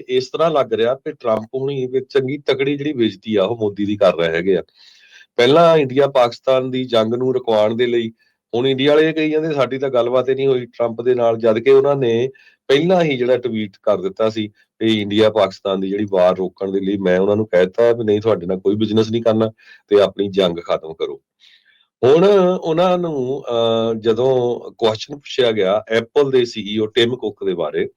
ਇਸ ਤਰ੍ਹਾਂ ਲੱਗ ਰਿਹਾ ਕਿ ਟਰੰਪ ਹੁਣੀ ਵੀ ਚੰਗੀ ਤਕੜੀ ਜਿਹੜੀ ਬੇਇੱਜ਼ਤੀ ਆ ਉਹ ਮੋਦੀ ਦੀ ਕਰ ਰਹੇ ਹੈਗੇ ਆ। ਪਹਿਲਾਂ ਇੰਡੀਆ ਪਾਕਿਸਤਾਨ ਦੀ ਜੰਗ ਨੂੰ ਰੁਕਵਾਉਣ ਦੇ ਲਈ ਹੁਣ ਇੰਡੀਆ ਵਾਲੇ ਕਹੀ ਜਾਂਦੇ ਸਾਡੀ ਤਾਂ ਗੱਲਬਾਤ ਹੀ ਨਹੀਂ ਹੋਈ ਟਰੰਪ ਦੇ ਨਾਲ, ਜਦ ਕਿ ਉਹਨਾਂ ਨੇ ਪਹਿਲਾਂ ਹੀ ਜਿਹੜਾ ਟਵੀਟ ਕਰ ਦਿੱਤਾ ਸੀ ਵੀ ਇੰਡੀਆ ਪਾਕਿਸਤਾਨ ਦੀ ਜਿਹੜੀ ਵਾਰ ਰੋਕਣ ਦੇ ਲਈ ਮੈਂ ਉਹਨਾਂ ਨੂੰ ਕਹਿ ਦਿੱਤਾ ਵੀ ਨਹੀਂ, ਤੁਹਾਡੇ ਨਾਲ ਕੋਈ ਬਿਜ਼ਨਸ ਨਹੀਂ ਕਰਨਾ ਤੇ ਆਪਣੀ ਜੰਗ ਖਤਮ ਕਰੋ। ਹੁਣ ਉਹਨਾਂ ਨੂੰ ਜਦੋਂ ਕੁਐਸਚਨ ਪੁੱਛਿਆ ਗਿਆ ਐਪਲ ਦੇ CEO ਟਿਮ ਕੁੱਕ ਦੇ ਬਾਰੇ,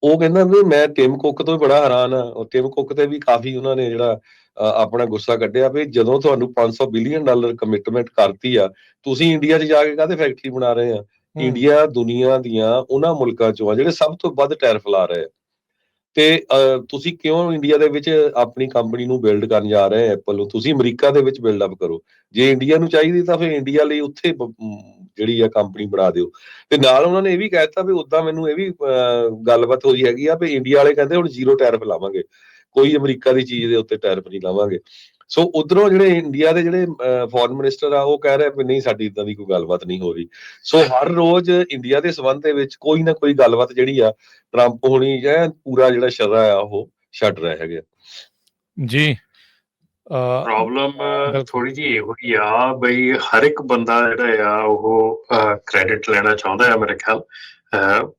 ਉਹ ਕਹਿੰਦਾ ਵੀ ਮੈਂ ਟਿਮ ਕੁੱਕ ਤੋਂ ਬੜਾ ਹੈਰਾਨ ਆ। ਟਿਮ ਕੁੱਕ ਤੇ ਵੀ ਕਾਫੀ ਉਹਨਾਂ ਨੇ ਜਿਹੜਾ ਆਪਣਾ ਗੁੱਸਾ ਕੱਢਿਆ ਵੀ ਜਦੋਂ ਤੁਹਾਨੂੰ $500 ਬਿਲੀਅਨ ਕਮਿਟਮੈਂਟ ਕਰਤੀ ਆ, ਤੁਸੀਂ ਇੰਡੀਆ 'ਚ ਜਾ ਕੇ ਕਾਹਦੇ ਫੈਕਟਰੀ ਬਣਾ ਰਹੇ ਆ? ਇੰਡੀਆ ਦੁਨੀਆ ਦੀਆਂ ਉਹਨਾਂ ਮੁਲਕਾਂ ਚੋਂ ਆ ਜਿਹੜੇ ਸਭ ਤੋਂ ਵੱਧ ਟੈਰਿਫ ਲਾ ਰਹੇ ਆ, ਤੇ ਤੁਸੀਂ ਕਿਉਂ ਇੰਡੀਆ ਦੇ ਵਿੱਚ ਆਪਣੀ ਕੰਪਨੀ ਨੂੰ ਬਿਲਡ ਕਰਨ ਜਾ ਰਹੇ ਆ? ਐਪਲ ਨੂੰ ਤੁਸੀਂ ਅਮਰੀਕਾ ਦੇ ਵਿੱਚ ਬਿਲਡ ਅਪ ਕਰੋ। ਜੇ ਇੰਡੀਆ ਨੂੰ ਚਾਹੀਦੀ ਤਾਂ ਫਿਰ ਇੰਡੀਆ ਲਈ ਉੱਥੇ ਜਿਹੜੀ ਆ ਕੰਪਨੀ ਬਣਾ ਦਿਓ। ਤੇ ਨਾਲ ਉਹਨਾਂ ਨੇ ਇਹ ਵੀ ਕਹਿ ਦਿੱਤਾ ਵੀ ਉਦਾਂ ਮੈਨੂੰ ਇਹ ਵੀ ਗੱਲਬਾਤ ਹੋਈ ਹੈਗੀ ਆ ਵੀ ਇੰਡੀਆ ਵਾਲੇ ਕਹਿੰਦੇ ਹੁਣ ਜ਼ੀਰੋ ਟੈਰਿਫ ਲਾਵਾਂਗੇ, ਕੋਈ ਅਮਰੀਕਾ ਦੀ ਚੀਜ਼ ਦੇ ਉੱਤੇ ਟੈਰਿਫ ਨਹੀਂ ਲਾਵਾਂਗੇ। ਸੋ ਉਧਰੋਂ ਜਿਹੜੇ ਇੰਡੀਆ ਦੇ ਜਿਹੜੇ ਫੋਰਨ ਮਿਨਿਸਟਰ ਆ ਉਹ ਕਹਿ ਰਹੇ ਵੀ ਨਹੀਂ, ਸਾਡੀ ਇਦਾਂ ਦੀ ਕੋਈ ਗੱਲਬਾਤ ਨਹੀਂ ਹੋ ਰਹੀ। ਸੋ ਹਰ ਰੋਜ਼ ਇੰਡੀਆ ਦੇ ਸੰਬੰਧ ਦੇ ਵਿੱਚ ਕੋਈ ਨਾ ਕੋਈ ਗੱਲਬਾਤ ਜਿਹੜੀ ਆ ਟਰੰਪ ਹੋਣੀ ਜਾਂ ਪੂਰਾ ਜਿਹੜਾ ਸ਼ਰਾ ਆ ਉਹ ਛੱਡ ਰਹੇ ਹੈਗੇ ਆ। ਜੀ ਪ੍ਰੋਬਲਮ ਥੋੜੀ ਜਿਹੀ ਇਹੋ ਹੀ ਆ ਬਈ ਹਰ ਇੱਕ ਬੰਦਾ ਜਿਹੜਾ ਆ ਉਹ ਕ੍ਰੈਡਿਟ ਲੈਣਾ ਚਾਹੁੰਦਾ ਆ ਮੇਰੇ ਖਿਆਲ,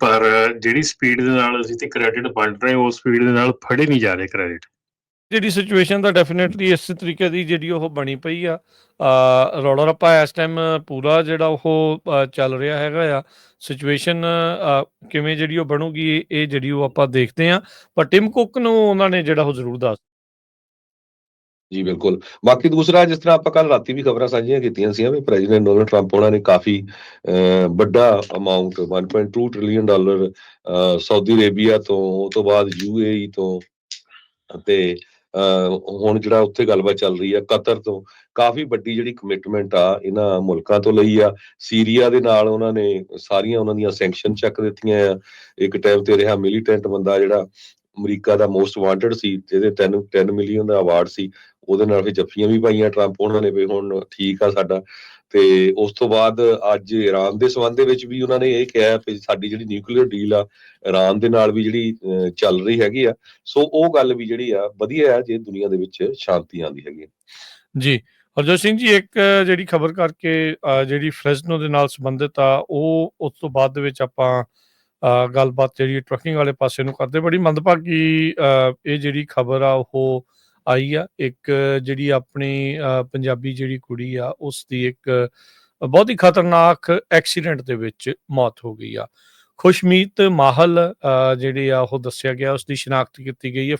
ਪਰ ਜਿਹੜੀ ਸਪੀਡ ਦੇ ਨਾਲ ਅਸੀਂ ਤੇ ਕ੍ਰੈਡਿਟ ਵੰਡ ਰਹੇ ਉਸ ਸਪੀਡ ਦੇ ਨਾਲ ਫੜੇ ਨਹੀਂ ਜਾ ਰਹੇ ਕ੍ਰੈਡਿਟ। ਜਿਹੜੀ ਸਿਚੁਏਸ਼ਨ ਤਾਂ ਡੈਫੀਨੇਟਲੀ ਇਸ ਤਰੀਕੇ ਦੀ ਜਿਹੜੀ ਉਹ ਬਣੀ ਪਈ ਆ, ਰੌਲਾ ਰੱਪਾ ਇਸ ਟਾਈਮ ਪੂਰਾ ਜਿਹੜਾ ਉਹ ਚੱਲ ਰਿਹਾ ਹੈਗਾ ਆ। ਸਿਚੁਏਸ਼ਨ ਕਿਵੇਂ ਜਿਹੜੀ ਉਹ ਬਣੂਗੀ ਇਹ ਜਿਹੜੀ ਉਹ ਆਪਾਂ ਦੇਖਦੇ ਹਾਂ, ਪਰ ਟਿਮ ਕੁੱਕ ਨੂੰ ਉਹਨਾਂ ਨੇ ਜਿਹੜਾ ਉਹ ਜ਼ਰੂਰ ਦੱਸ। ਜੀ ਬਿਲਕੁਲ। ਬਾਕੀ ਦੂਸਰਾ, ਜਿਸ ਤਰ੍ਹਾਂ ਆਪਾਂ ਕੱਲ ਰਾਤੀ ਵੀ ਖਬਰਾਂ ਸਾਂਝੀਆਂ ਕੀਤੀਆਂ ਸੀ ਵੀ ਪ੍ਰੈਜ਼ੀਡੈਂਟ ਡੋਨਲਡ ਟਰੰਪ ਉਹਨਾਂ ਨੇ ਕਾਫੀ ਵੱਡਾ ਅਮਾਊਂਟ $1.2 ਟ੍ਰਿਲੀਅਨ ਸਾਊਦੀ ਅਰੇਬੀਆ ਤੋਂ, ਉਹ ਤੋਂ ਬਾਅਦ UAE ਤੋਂ, ਅਤੇ ਹੁਣ ਜਿਹੜਾ ਉੱਥੇ ਗੱਲਬਾਤ ਚੱਲ ਰਹੀ ਆ ਕਤਰ ਤੋਂ, ਕਾਫੀ ਵੱਡੀ ਜਿਹੜੀ ਕਮਿਟਮੈਂਟ ਆ ਇਹਨਾਂ ਮੁਲਕਾਂ ਤੋਂ ਲਈ ਆ। ਸੀਰੀਆ ਦੇ ਨਾਲ ਉਹਨਾਂ ਨੇ ਸਾਰੀਆਂ ਉਹਨਾਂ ਦੀਆਂ ਸੈਂਕਸ਼ਨ ਚੱਕ ਦਿੱਤੀਆਂ ਆ। ਇੱਕ ਟਾਈਮ ਤੇ ਰਿਹਾ ਮਿਲੀਟੈਂਟ ਬੰਦਾ ਜਿਹੜਾ ਅਮਰੀਕਾ ਦਾ ਮੋਸਟ ਵਾਂਟਡ ਸੀ, ਜਿਹਦੇ 10 ਮਿਲੀਅਨ ਦਾ ਅਵਾਰਡ ਸੀ, ਉਹਦੇ ਨਾਲ ਫਿਰ ਜੱਫੀਆਂ ਵੀ ਪਾਈਆਂ ਟਰੰਪ ਉਹਨਾਂ ਨੇ ਵੀ ਹੁਣ ਠੀਕ ਆ ਸਾਡਾ। ਤੇ ਉਸ ਤੋਂ ਬਾਅਦ ਅੱਜ ਇਰਾਨ ਦੇ ਸੰਬੰਧ ਦੇ ਵਿੱਚ ਵੀ ਉਹਨਾਂ ਨੇ ਇਹ ਕਿਹਾ ਵੀ ਸਾਡੀ ਜਿਹੜੀ ਨਿਊਕਲੀਅਰ ਡੀਲ ਆ ਇਰਾਨ ਦੇ ਨਾਲ ਵੀ ਜਿਹੜੀ ਚੱਲ ਰਹੀ ਹੈਗੀ ਆ। ਸੋ ਉਹ ਗੱਲ ਵੀ ਜਿਹੜੀ ਆ ਵਧੀਆ ਆ ਜੇ ਦੁਨੀਆ ਦੇ ਵਿੱਚ ਸ਼ਾਂਤੀ ਆਉਂਦੀ ਹੈਗੀ। ਜੀ ਹਰਜੋਤ ਸਿੰਘ ਜੀ, ਇੱਕ ਜਿਹੜੀ ਖਬਰ ਕਰਕੇ ਜਿਹੜੀ ਫ੍ਰੈਜ਼ਨੋ ਦੇ ਨਾਲ ਸੰਬੰਧਿਤ ਆ ਉਹ ਉਸ ਤੋਂ ਬਾਅਦ ਦੇ ਵਿੱਚ ਆਪਾਂ ਗੱਲਬਾਤ ਜਿਹੜੀ ਟਰੱਕਿੰਗ ਵਾਲੇ ਪਾਸੇ ਨੂੰ ਕਰਦੇ। ਬੜੀ ਮੰਦਭਾਗੀ ਇਹ ਜਿਹੜੀ ਖਬਰ ਆ ਉਹ ਆਈ ਆ। ਇੱਕ ਜਿਹੜੀ ਆਪਣੀ ਪੰਜਾਬੀ ਜਿਹੜੀ ਕੁੜੀ ਆ ਉਸ ਦੀ ਇੱਕ ਬਹੁਤ ਹੀ ਖਤਰਨਾਕ ਐਕਸੀਡੈਂਟ ਦੇ ਵਿੱਚ ਮੌਤ ਹੋ ਗਈ ਆ। ਖੁਸ਼ਮੀਤ ਮਾਹਲ ਜਿਹੜੀ ਆ ਉਹ ਦੱਸਿਆ ਗਿਆ, ਉਸ ਦੀ ਸ਼ਨਾਖਤ ਕੀਤੀ ਗਈ ਹੈ।